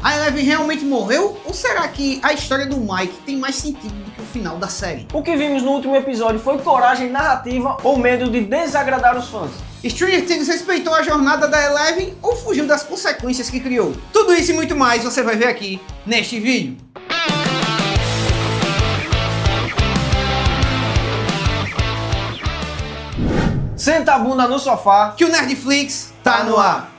A Eleven realmente morreu? Ou será que a história do Mike tem mais sentido do que o final da série? O que vimos no último episódio foi coragem narrativa ou medo de desagradar os fãs? Stranger Things respeitou a jornada da Eleven ou fugiu das consequências que criou? Tudo isso e muito mais você vai ver aqui neste vídeo. Senta a bunda no sofá, Que o Nerdflix tá no ar.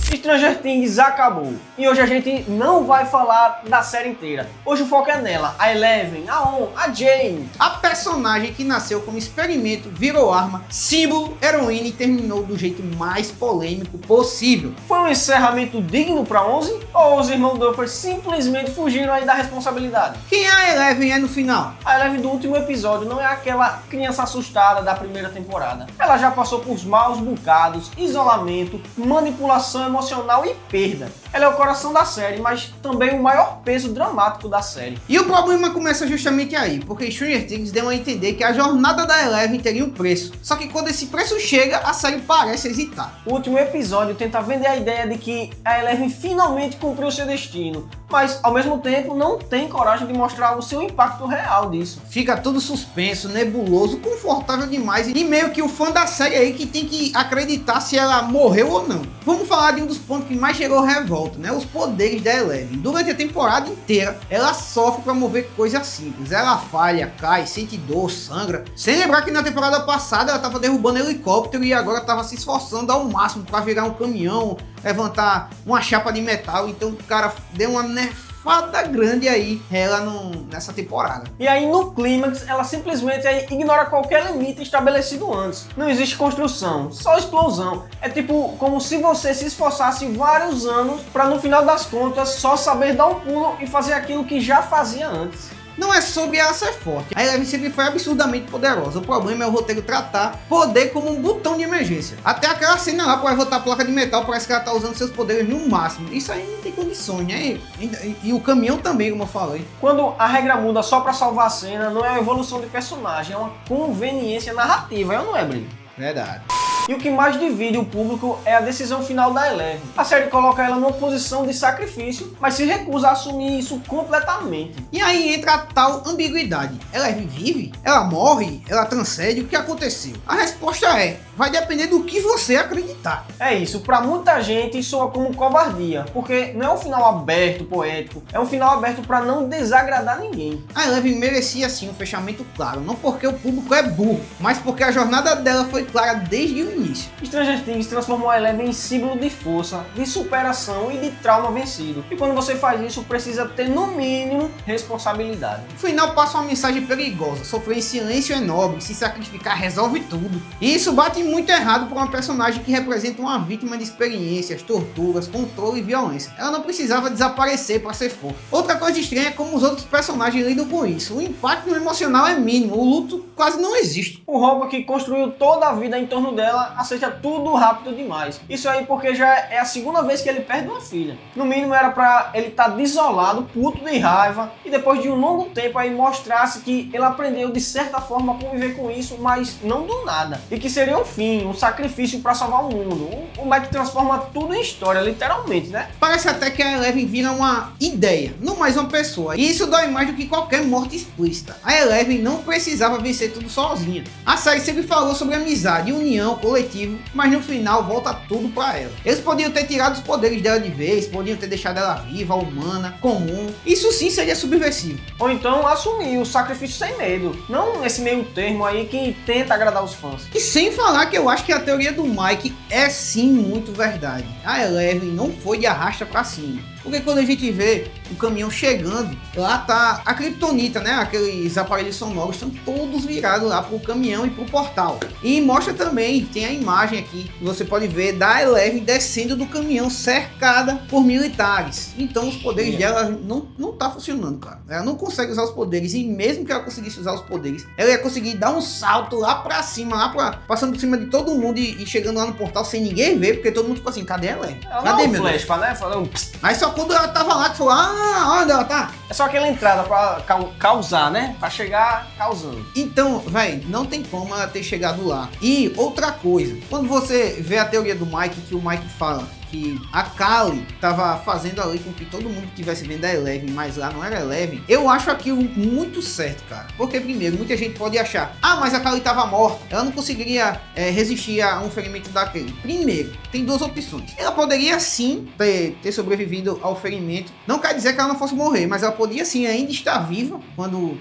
Stranger Things acabou. E hoje a gente não vai falar da série inteira. Hoje o foco é nela, a Eleven, a On, a Jane. A personagem que nasceu como experimento, virou arma, símbolo, heroína e terminou do jeito mais polêmico possível. Foi um encerramento digno pra 11? Ou os irmãos Duffer simplesmente fugiram aí da responsabilidade? Quem a Eleven é no final? A Eleven do último episódio não é aquela criança assustada da primeira temporada. Ela já passou por maus bocados, isolamento, manipulação emocional e perda. Ela é o coração da série, mas também o maior peso dramático da série. E o problema começa justamente aí, porque Stranger Things deu a entender que a jornada da Eleven teria um preço. Só que quando esse preço chega, a série parece hesitar. O último episódio tenta vender a ideia de que a Eleven finalmente cumpriu seu destino, mas ao mesmo tempo não tem coragem de mostrar o seu impacto real disso. Fica tudo suspenso, nebuloso, confortável demais e meio que o fã da série aí que tem que acreditar se ela morreu ou não. Vamos falar de um dos pontos que mais gerou revolta, né? Os poderes da Eleven. Durante a temporada inteira, ela sofre para mover coisas simples. Ela falha, cai, sente dor, sangra. Sem lembrar que na temporada passada ela estava derrubando helicóptero e agora estava se esforçando ao máximo para virar um caminhão, levantar uma chapa de metal. Então o cara deu uma nerfada grande aí ela nessa temporada. E aí no clímax ela simplesmente aí ignora qualquer limite estabelecido antes. Não existe construção, só explosão. É tipo como se você se esforçasse vários anos para no final das contas só saber dar um pulo e fazer aquilo que já fazia antes. Não é sobre ela ser forte, a Eleven sempre foi absurdamente poderosa. O problema é o roteiro tratar poder como um botão de emergência. Até aquela cena lá para levantar a placa de metal, parece que ela tá usando seus poderes no máximo. Isso aí não tem condições, né? E o caminhão também, como eu falei. Quando a regra muda só para salvar a cena, não é uma evolução de personagem, é uma conveniência narrativa, não é, Brilho? Verdade. E o que mais divide o público é a decisão final da Eleven. A série coloca ela numa posição de sacrifício, mas se recusa a assumir isso completamente. E aí entra a tal ambiguidade. Eleven vive? Ela morre? Ela transcende? O que aconteceu? A resposta é: vai depender do que você acreditar. É isso, pra muita gente soa como covardia, porque não é um final aberto, poético, é um final aberto pra não desagradar ninguém. A Eleven merecia sim um fechamento claro, não porque o público é burro, mas porque a jornada dela foi clara desde o início. Stranger Things transformou a Eleven em símbolo de força, de superação e de trauma vencido. E quando você faz isso, precisa ter no mínimo responsabilidade. No final passa uma mensagem perigosa: sofrer em silêncio é nobre, se sacrificar resolve tudo. E isso bate muito errado para uma personagem que representa uma vítima de experiências, torturas, controle e violência. Ela não precisava desaparecer para ser forte. Outra coisa estranha é como os outros personagens lidam com isso. O impacto emocional é mínimo, o luto quase não existe. O Robert, que construiu toda a vida em torno dela, aceita tudo rápido demais. Isso aí porque já é a segunda vez que ele perde uma filha. No mínimo era pra ele estar desolado, puto de raiva, e depois de um longo tempo aí mostrasse que ele aprendeu de certa forma a conviver com isso, mas não do nada. E que seria um fim, um sacrifício pra salvar o mundo. O Mike transforma tudo em história, literalmente, né? Parece até que a Eleven vira uma ideia, não mais uma pessoa. E isso dói mais do que qualquer morte explícita. A Eleven não precisava vencer tudo sozinha. A série sempre falou sobre amizade, união, coletivo, mas no final volta tudo pra ela. Eles podiam ter tirado os poderes dela de vez, podiam ter deixado ela viva, humana, comum. Isso sim seria subversivo. Ou então assumir o sacrifício sem medo. Não esse meio termo aí que tenta agradar os fãs. E sem falar que eu acho que a teoria do Mike é sim muito verdade. A Eleven não foi de arrasta pra cima. Porque quando a gente vê o caminhão chegando, lá tá a Kryptonita, né? Aqueles aparelhos sonoros estão todos virados lá pro caminhão e pro portal. E mostra também, tem a imagem aqui, que você pode ver da Eleven descendo do caminhão cercada por militares. Então os poderes dela não tá funcionando, cara. Ela não consegue usar os poderes, e mesmo que ela conseguisse usar os poderes, ela ia conseguir dar um salto lá pra cima, passando por cima de todo mundo e chegando lá no portal sem ninguém ver, porque todo mundo ficou assim: cadê a Eleven? Cadê, meu Deus? Né? Falando... Aí só quando ela tava lá que falou: onde ela tá? É só aquela entrada pra causar, né? Pra chegar causando. Então, velho, não tem como ela ter chegado lá. E outra coisa, quando você vê a teoria do Mike, que o Mike fala que a Kali tava fazendo ali com que todo mundo estivesse vendo a Eleven, mas lá não era Eleven, eu acho aquilo muito certo, cara. Porque primeiro, muita gente pode achar, mas a Kali tava morta, ela não conseguiria resistir a um ferimento daquele. Primeiro, tem duas opções. Ela poderia sim ter sobrevivido ao ferimento, não quer dizer que ela não fosse morrer, mas ela podia sim ainda estar viva quando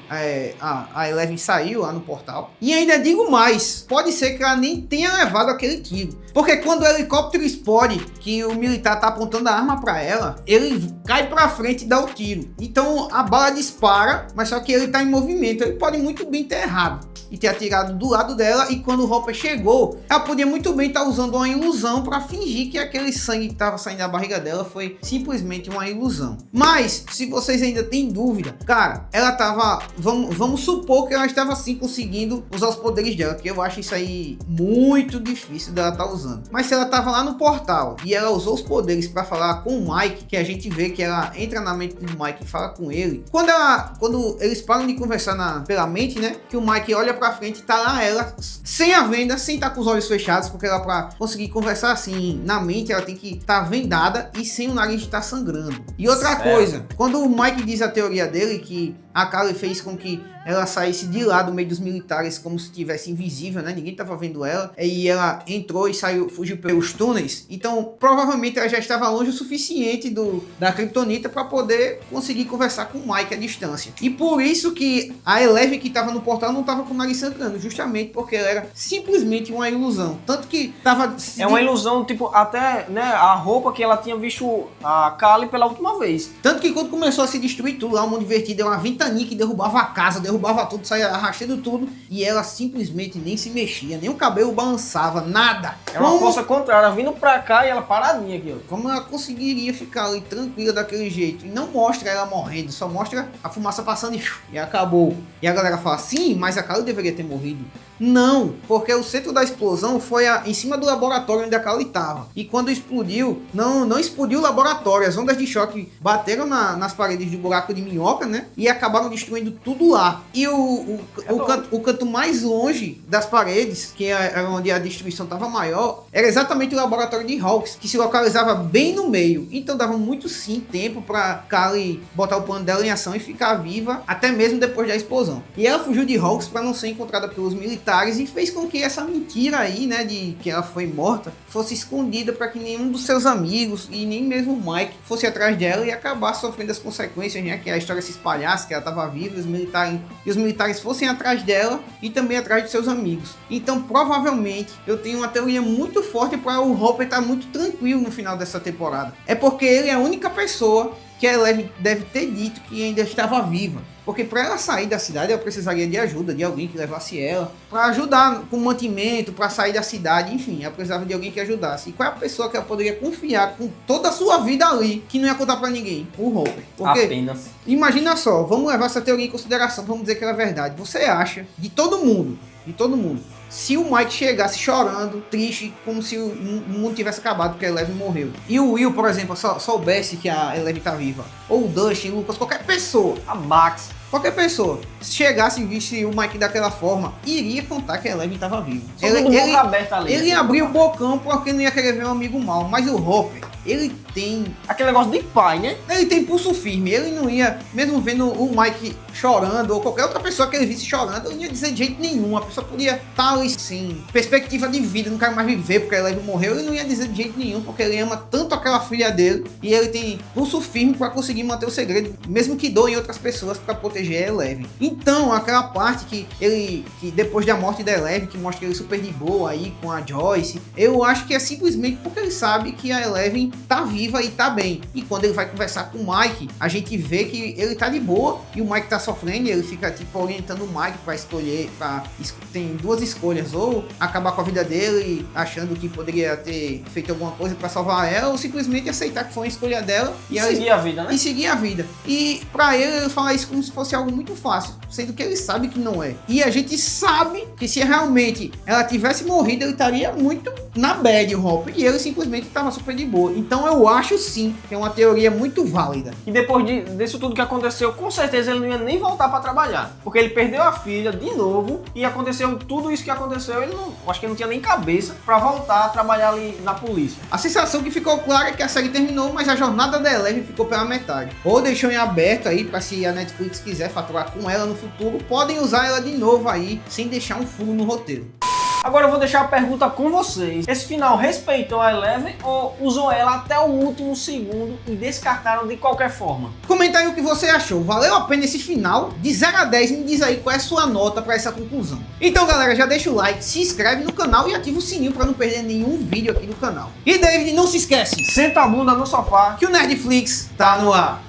a Eleven saiu lá no portal. E ainda digo mais, pode ser que ela nem tenha levado aquele tiro, porque quando o helicóptero explode, que o militar tá apontando a arma para ela, ele cai para frente e dá o tiro. Então a bala dispara, mas só que ele tá em movimento, ele pode muito bem ter errado e ter atirado do lado dela, e quando o Hopper chegou, ela podia muito bem estar usando uma ilusão para fingir que aquele sangue que estava saindo da barriga dela foi simplesmente uma ilusão. Mas, se vocês ainda têm dúvida, cara, ela tava, vamos supor que ela estava sim conseguindo usar os poderes dela, que eu acho isso aí muito difícil dela estar usando. Mas se ela tava lá no portal e ela usou os poderes para falar com o Mike, que a gente vê que ela entra na mente do Mike e fala com ele, quando eles param de conversar pela mente, né, que o Mike olha pra frente, tá lá ela sem a venda, sem estar com os olhos fechados, porque ela, pra conseguir conversar assim na mente, ela tem que estar vendada e sem o nariz estar sangrando. E outra coisa, quando o Mike diz a teoria dele, que a Kali fez com que ela saísse de lá do meio dos militares como se estivesse invisível, né? Ninguém tava vendo ela. E ela entrou e saiu, fugiu pelos túneis. Então, provavelmente ela já estava longe o suficiente da Kryptonita para poder conseguir conversar com o Mike à distância. E por isso que a Eleven que estava no portal não estava com o nariz sangrando, justamente porque ela era simplesmente uma ilusão. Tanto que tava... É uma ilusão, tipo, até, né, a roupa que ela tinha visto a Kali pela última vez. Tanto que quando começou a se destruir tudo lá, o mundo divertido, deu uma ventania que derrubava a casa, derrubava tudo, saia arrastando tudo, e ela simplesmente nem se mexia, nem o cabelo balançava, nada. É uma força contrária, vindo pra cá e ela paradinha aqui, ó. Como ela conseguiria ficar ali tranquila daquele jeito? E não mostra ela morrendo, só mostra a fumaça passando e acabou. E a galera fala, sim, mas a Kali deveria ter morrido. Não, porque o centro da explosão foi em cima do laboratório onde a Kali estava. E quando explodiu, não explodiu o laboratório. As ondas de choque bateram nas paredes do buraco de minhoca, né? E acabaram destruindo tudo lá. E o canto mais longe das paredes, que era onde a destruição estava maior, era exatamente o laboratório de Hawks, que se localizava bem no meio. Então dava muito sim tempo para Kali botar o plano dela em ação e ficar viva, até mesmo depois da explosão. E ela fugiu de Hawks para não ser encontrada pelos militares, e fez com que essa mentira aí, né, de que ela foi morta, fosse escondida para que nenhum dos seus amigos e nem mesmo o Mike fosse atrás dela e acabar sofrendo as consequências, né, que a história se espalhasse, que ela estava viva, e os militares fossem atrás dela e também atrás de seus amigos. Então, provavelmente, eu tenho uma teoria muito forte para o Hopper estar muito tranquilo no final dessa temporada. É porque ele é a única pessoa que a Eleven deve ter dito que ainda estava viva. Porque para ela sair da cidade, ela precisaria de ajuda, de alguém que levasse ela, para ajudar com mantimento, para sair da cidade, enfim, ela precisava de alguém que ajudasse. E qual é a pessoa que ela poderia confiar com toda a sua vida ali, que não ia contar para ninguém? O Hopper. Porque, apenas. Imagina só, vamos levar essa teoria em consideração, vamos dizer que ela é verdade. Você acha, de todo mundo, se o Mike chegasse chorando, triste, como se o mundo tivesse acabado porque a Eleven morreu, e o Will, por exemplo, soubesse que a Eleven tá viva, ou o Dustin, Lucas, qualquer pessoa, a Max, qualquer pessoa, se chegasse e visse o Mike daquela forma, iria contar que a Eleven estava viva. Ele ia abrir o bocão porque não ia querer ver um amigo mal, mas o Hopper, ele tem aquele negócio de pai, né? Ele tem pulso firme, ele não ia, mesmo vendo o Mike chorando, ou qualquer outra pessoa que ele visse chorando, ele não ia dizer de jeito nenhum. A pessoa podia estar ali, sim, perspectiva de vida, não quer mais viver porque a Eleven morreu, ele não ia dizer de jeito nenhum, porque ele ama tanto aquela filha dele, e ele tem pulso firme para conseguir manter o segredo, mesmo que doem outras pessoas para proteger a Eleven. Então, aquela parte que depois da morte da Eleven, que mostra ele super de boa aí com a Joyce, eu acho que é simplesmente porque ele sabe que a Eleven tá viva e tá bem. E quando ele vai conversar com o Mike, a gente vê que ele tá de boa e o Mike tá sofrendo, e ele fica tipo orientando o Mike para escolher, tem duas escolhas, ou acabar com a vida dele achando que poderia ter feito alguma coisa para salvar ela, ou simplesmente aceitar que foi uma escolha dela e seguir a vida, né? E seguir a vida. E para ele falar isso como se fosse algo muito fácil, sendo que ele sabe que não é. E a gente sabe que se realmente ela tivesse morrido, ele estaria muito na bad, o Hopper, e ele simplesmente estava super de boa. Então eu acho sim que é uma teoria muito válida. E depois disso tudo que aconteceu, com certeza ele não ia nem voltar para trabalhar. Porque ele perdeu a filha de novo e aconteceu tudo isso que aconteceu. Acho que ele não tinha nem cabeça para voltar a trabalhar ali na polícia. A sensação que ficou clara é que a série terminou, mas a jornada da Eleven ficou pela metade. Ou deixou em aberto aí para se a Netflix quiser faturar com ela no futuro, podem usar ela de novo aí, sem deixar um furo no roteiro. Agora eu vou deixar a pergunta com vocês. Esse final respeitou a Eleven ou usou ela até o último segundo e descartaram de qualquer forma? Comenta aí o que você achou. Valeu a pena esse final? De 0 a 10, me diz aí qual é a sua nota para essa conclusão. Então galera, já deixa o like, se inscreve no canal e ativa o sininho para não perder nenhum vídeo aqui do canal. E David, não se esquece, Senta a bunda no sofá que o Nerdflix tá no ar.